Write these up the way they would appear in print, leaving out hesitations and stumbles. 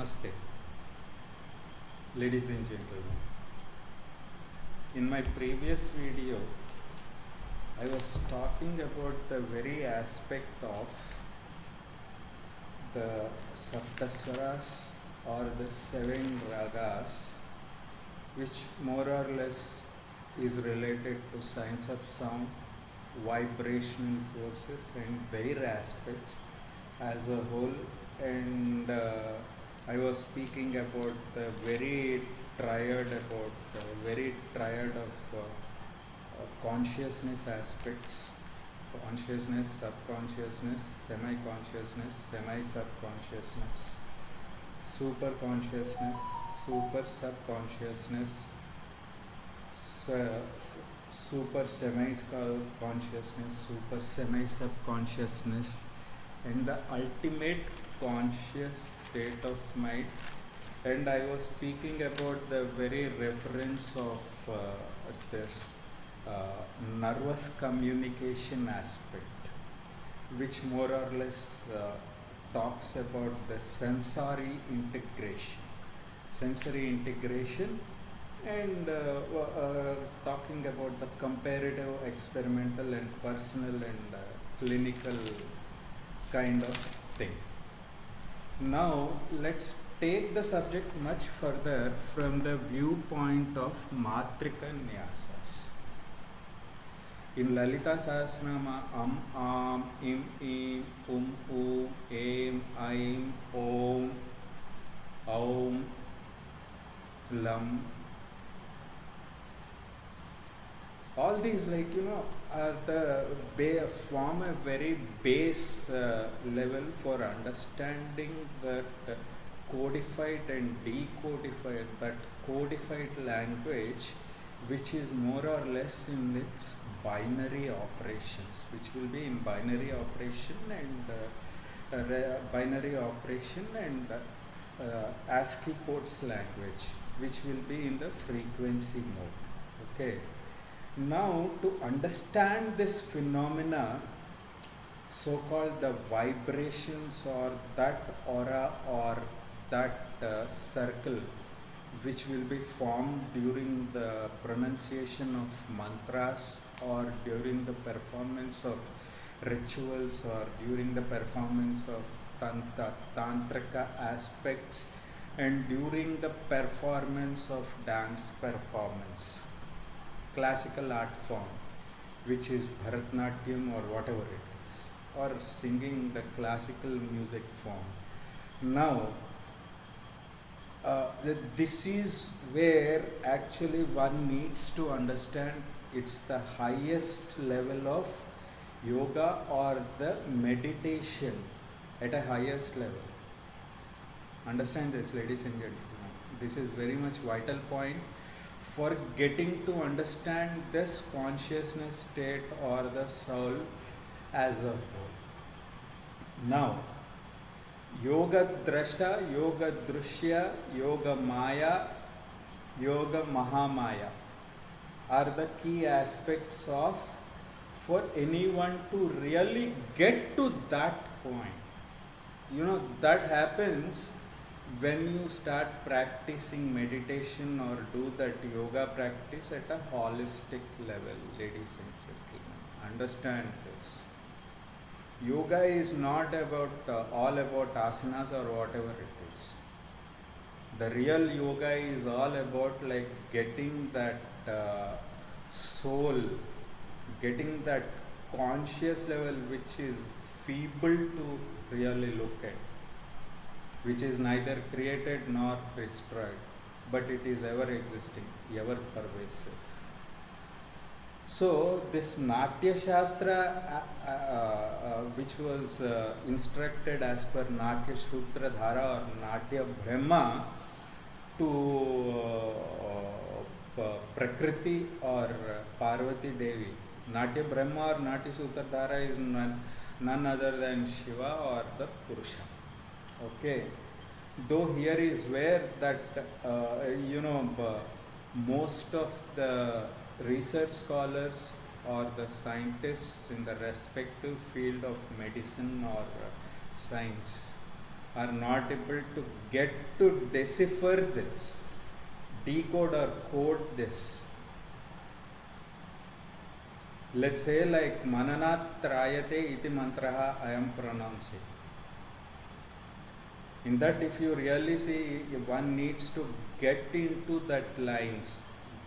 Namaste, ladies and gentlemen. In my previous video, I was talking about the very aspect of the Saptaswaras or the seven ragas, which more or less is related to science of sound, vibrational forces, and their aspects as a whole. And I was speaking about the very triad of consciousness aspects: consciousness, subconsciousness, semi-consciousness, semi-subconsciousness, super consciousness, super subconsciousness, super semi-consciousness, super semi-subconsciousness, and the ultimate conscious state of mind. And I was speaking about the very reference of this nervous communication aspect, which more or less talks about the sensory integration, and talking about the comparative, experimental, and personal and clinical kind of thing. Now let's take the subject much further from the viewpoint of Matrika Nyasas. In Lalita Sahasranama, Am, Im, Aim, Aim, Om, Lam, all these, are form a very base level for understanding that codified and decodified, that codified language, which is more or less in its binary operations, which will be in binary operation and ASCII codes language, which will be in the frequency mode. Okay. Now, to understand this phenomena, so-called the vibrations or that aura or that circle, which will be formed during the pronunciation of mantras or during the performance of rituals or during the performance of tantrika aspects and during the performance of dance performance, classical art form, which is Bharatnatyam or whatever it is, or singing the classical music form. Now, this is where actually one needs to understand it's the highest level of yoga or the meditation at a highest level. Understand this, ladies and gentlemen. This is very much vital point for getting to understand this consciousness state or the soul as a whole. Now, Yoga Drashta, Yoga Drushya, Yoga Maya, Yoga Mahamaya are the key aspects of for anyone to really get to that point. That happens when you start practicing meditation or do that yoga practice at a holistic level, ladies and gentlemen. Understand this. Yoga is not about all about asanas or whatever it is. The real yoga is all about getting that soul, getting that conscious level which is feeble to really look at, which is neither created nor destroyed, but it is ever existing, ever pervasive. So this Natya Shastra, which was instructed as per Natya Sutra Dhara or Natya Brahma to Prakriti or Parvati Devi. Natya Brahma or Natya Sutra Dhara is none other than Shiva or the Purusha. Okay, though here is where that most of the research scholars or the scientists in the respective field of medicine or science are not able to get to decipher this, decode or code this. Let's say like Mananat Trayate iti mantraha I am pronouncing. In that, if you really see, one needs to get into that lines,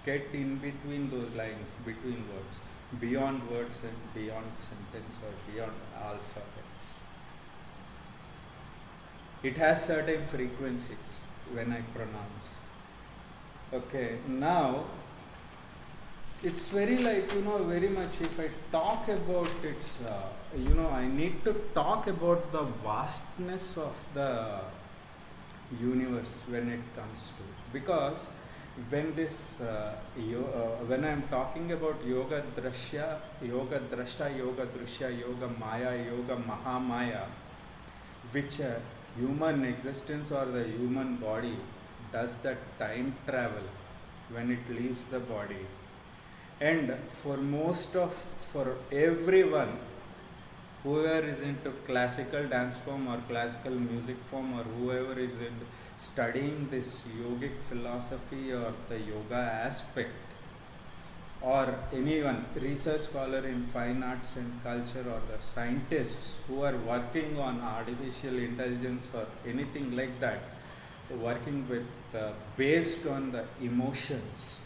get in between those lines, between words, beyond words and beyond sentence or beyond alphabets. It has certain frequencies when I pronounce. Okay, now it's very like, very much if I talk about its, I need to talk about the vastness of the universe when it comes to, because when this, when I am talking about yoga drashya, yoga drashta, yoga drishya, yoga maya, yoga mahamaya, which human existence or the human body does that time travel when it leaves the body. And for everyone, whoever is into classical dance form or classical music form, or whoever is studying this yogic philosophy or the yoga aspect, or anyone, research scholar in fine arts and culture, or the scientists who are working on artificial intelligence or anything like that, working with based on the emotions,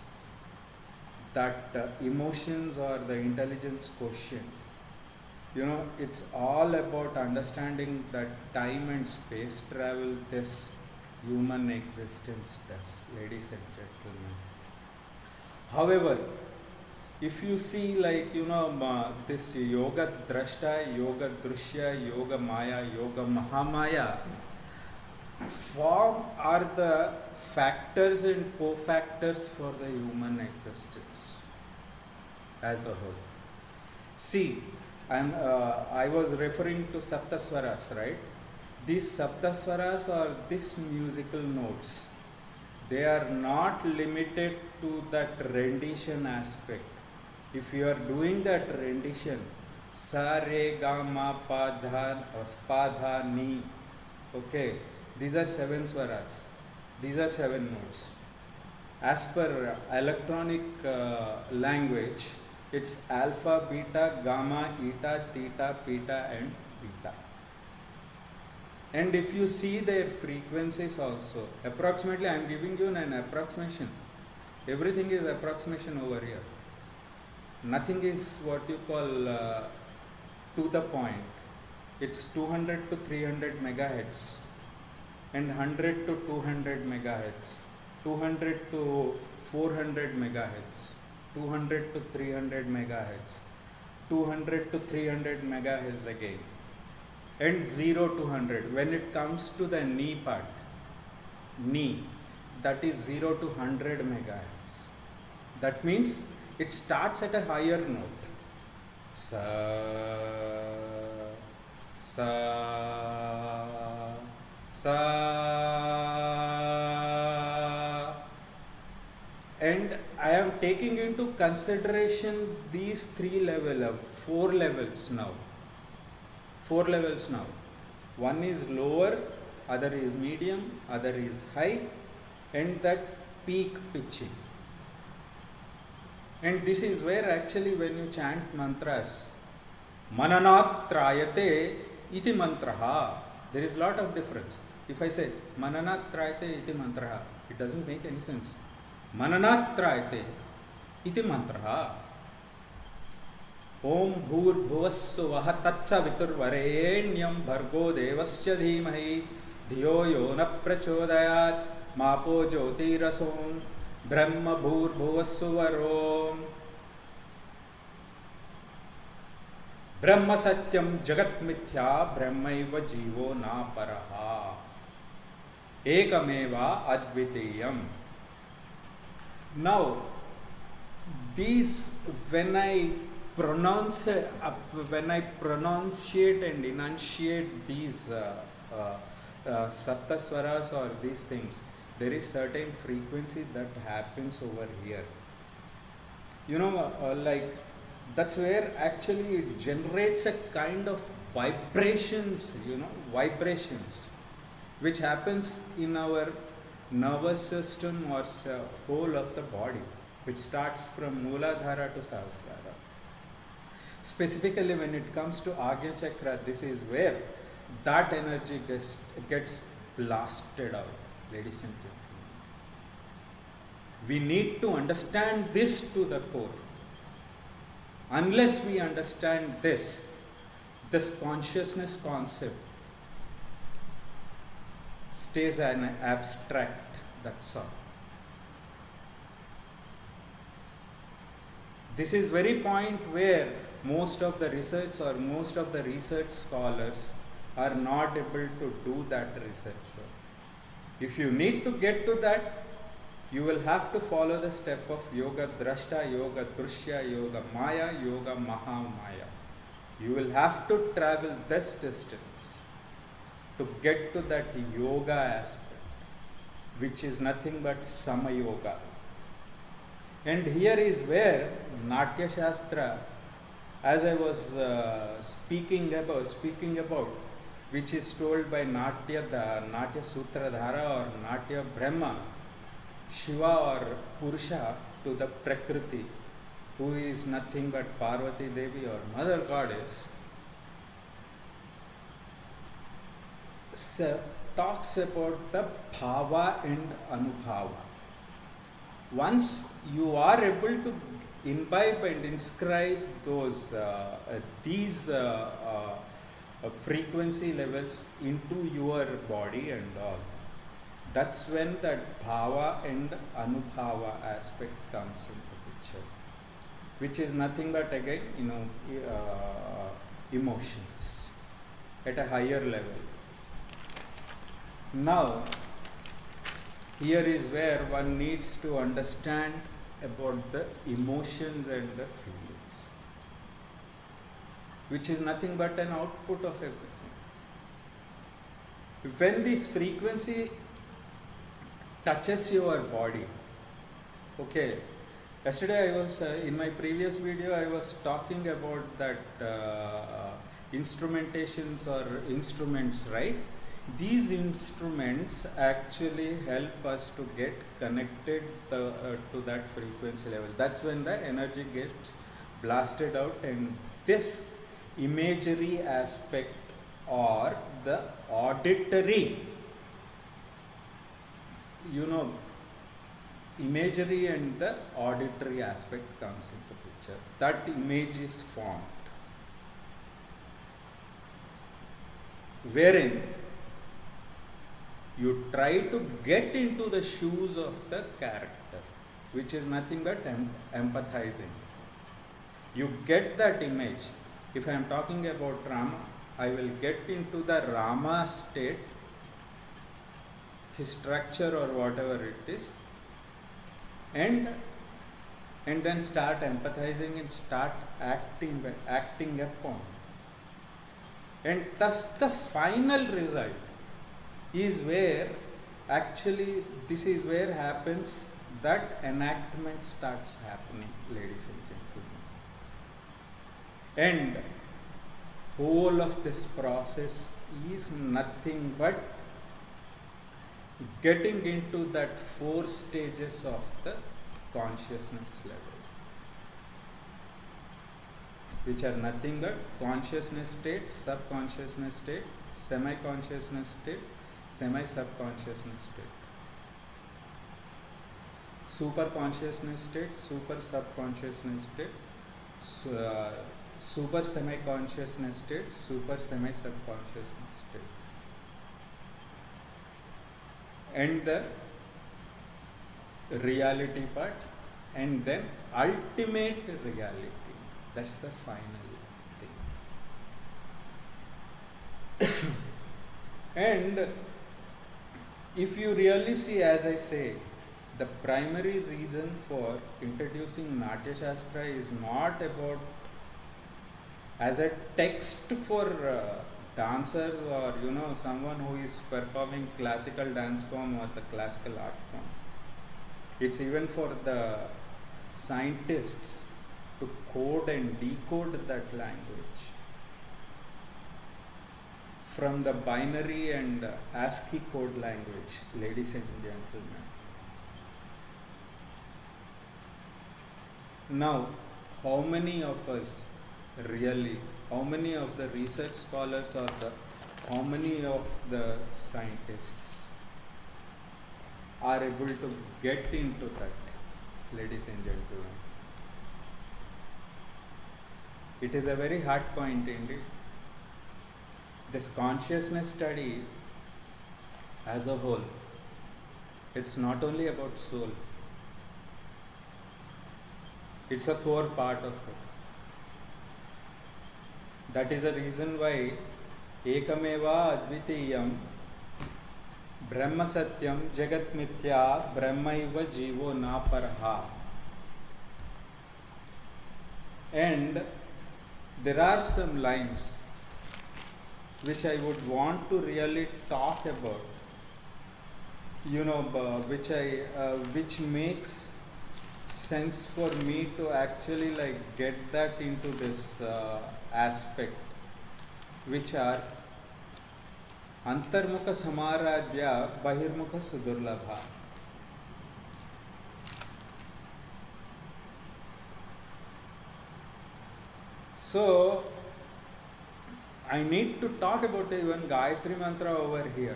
that emotions or the intelligence quotient. It's all about understanding that time and space travel this human existence does, ladies and gentlemen. However, if you see like, this yoga drashta, yoga drishya, yoga maya, yoga mahamaya, form are the factors and cofactors for the human existence as a whole. See, I was referring to Saptaswaras, right? These Saptaswaras or these musical notes, they are not limited to that rendition aspect. If you are doing that rendition, sa, re, ga, ma, pa, dha, ni, okay, these are 7 swaras. These are 7 notes. As per electronic language, it's alpha, beta, gamma, eta, theta, beta and beta. And if you see their frequencies also, approximately, I am giving you an approximation. Everything is approximation over here. Nothing is what you call to the point. It's 200 to 300 megahertz. And 100 to 200 megahertz, 200 to 400 megahertz, 200 to 300 megahertz, 200 to 300 megahertz again, and 0 to 100. When it comes to the ni part, ni, that is 0 to 100 megahertz. That means it starts at a higher note. Sa, sa, sa, and I am taking into consideration these 4 levels now. 4 levels now. One is lower, other is medium, other is high, and that peak pitching. And this is where actually when you chant mantras, Mananat Trayate iti mantraha, there is a lot of difference. If I say Mananat Trayate iti mantraha, it doesn't make any sense. Mananat Trayate iti mantraha. Om bhur bhuvassuvaha tatsa viturvarenyam bhargo devasya dhimahi dhiyo yo na prachodayat mapo jyotirasum brahma bhur bhuvassuvarom brahma satyam jagat mithya brahmaiva jivo na paraha ekameva advitiyam. Now these, when I pronunciate and enunciate these saptaswaras or these things, there is certain frequency that happens over here. Like that's where actually it generates a kind of vibrations, vibrations. which happens in our nervous system or whole of the body, which starts from Mooladhara to Sahasrara. Specifically when it comes to Agnya Chakra, this is where that energy gets blasted out, ladies and gentlemen. We need to understand this to the core. Unless we understand this consciousness concept stays an abstract, that's all. This is very point where most of the research or most of the research scholars are not able to do that research. If you need to get to that, you will have to follow the step of Yoga Drashta, Yoga Drushya, Yoga Maya, Yoga Mahamaya. You will have to travel this distance to get to that yoga aspect, which is nothing but Sama Yoga. And here is where Natya Shastra, as I was speaking about, which is told by Natya Sutradhara or Natya Brahma, Shiva or Purusha to the Prakriti, who is nothing but Parvati Devi or Mother Goddess, talks about the Bhava and Anubhava. Once you are able to imbibe and inscribe these frequency levels into your body and all, that's when that Bhava and Anubhava aspect comes into picture, which is nothing but again, emotions at a higher level. Now, here is where one needs to understand about the emotions and the feelings, which is nothing but an output of everything. When this frequency touches your body, okay, yesterday I was, in my previous video, I was talking about that instrumentations or instruments, right? These instruments actually help us to get connected to that frequency level. That's when the energy gets blasted out, and this imagery aspect or the auditory, imagery and the auditory aspect comes into picture. That image is formed, wherein you try to get into the shoes of the character, which is nothing but empathizing. You get that image. If I am talking about Rama, I will get into the Rama state, his structure or whatever it is, and then start empathizing and start acting upon. And thus the final result is where actually this is where happens that enactment starts happening, ladies and gentlemen. And whole of this process is nothing but getting into that 4 stages of the consciousness level, which are nothing but consciousness state, subconsciousness state, semi-consciousness state, semi-subconsciousness state, super consciousness state, super subconsciousness state, super semi-consciousness state, super semi-subconsciousness state, and the reality part, and then ultimate reality. That's the final thing. And if you really see, as I say, the primary reason for introducing Natya Shastra is not about as a text for dancers or someone who is performing classical dance form or the classical art form. It's even for the scientists to code and decode that language. from the binary and ASCII code language, ladies and gentlemen. Now, how many of us really, how many of the research scholars or how many of the scientists are able to get into that, ladies and gentlemen? It is a very hard point indeed. This consciousness study as a whole, it's not only about soul, it's a core part of it. That is the reason why ekameva advitiyam brahma satyam jagat mithya brahmaiva jivo na parha. And there are some lines which I would want to really talk about, which makes sense for me to actually get that into this aspect, which are antarmukha samaradhya bahirmukha sudurlabha. So I need to talk about even Gayatri mantra over here.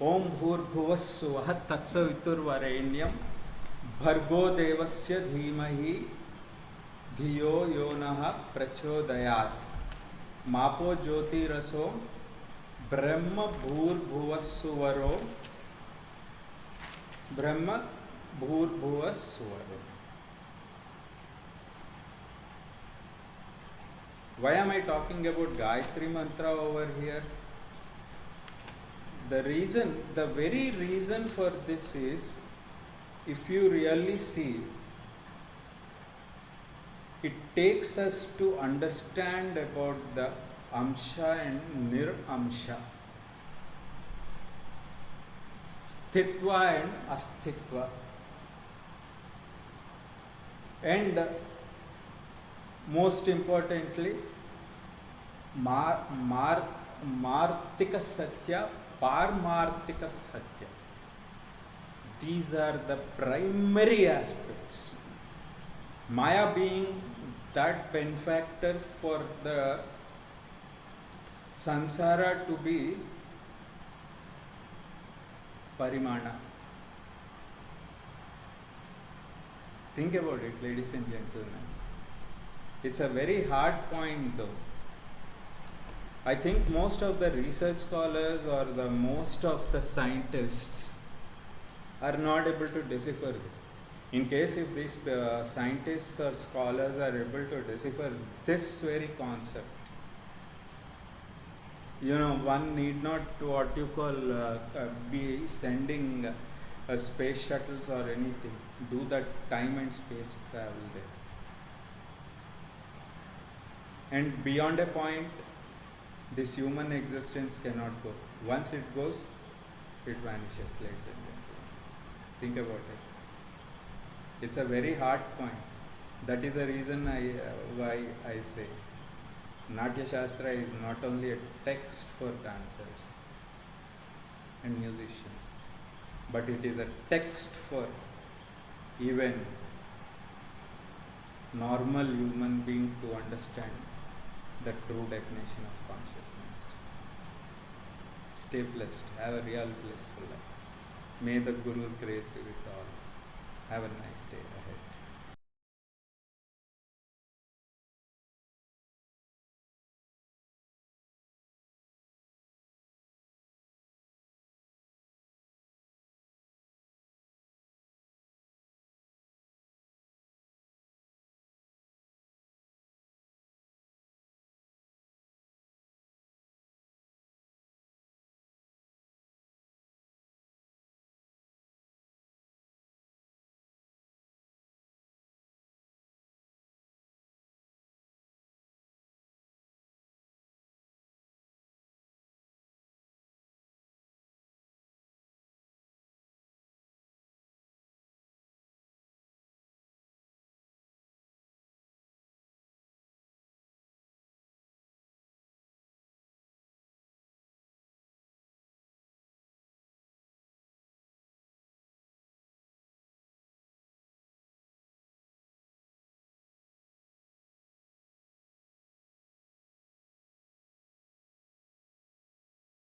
Om bhur swaha tatsavitur varenyam bhargo devasya dhimahi dhiyo yonaha prachodayat mapo jyoti raso brahma bhur suvaro. Why am I talking about Gayatri mantra over here? The very reason for this is, if you really see, it takes us to understand about the amsha and nir-amsha, sthitva and asthitva. And most importantly, martika satya, parmartika satya. These are the primary aspects. Maya being that benefactor for the sansara to be parimana. Think about it, ladies and gentlemen. It's a very hard point though. I think most of the research scholars or most of the scientists are not able to decipher this. In case if these scientists or scholars are able to decipher this very concept, one need not be sending space shuttles or anything, do that time and space travel there. And beyond a point, this human existence cannot go. Once it goes, it vanishes, ladies and gentlemen. Think about it. It's a very hard point. That is the reason why I say Natya Shastra is not only a text for dancers and musicians, but it is a text for even normal human being to understand the true definition of consciousness. Stay blessed. Have a real blissful life. May the Guru's grace be with all. Have a nice day ahead.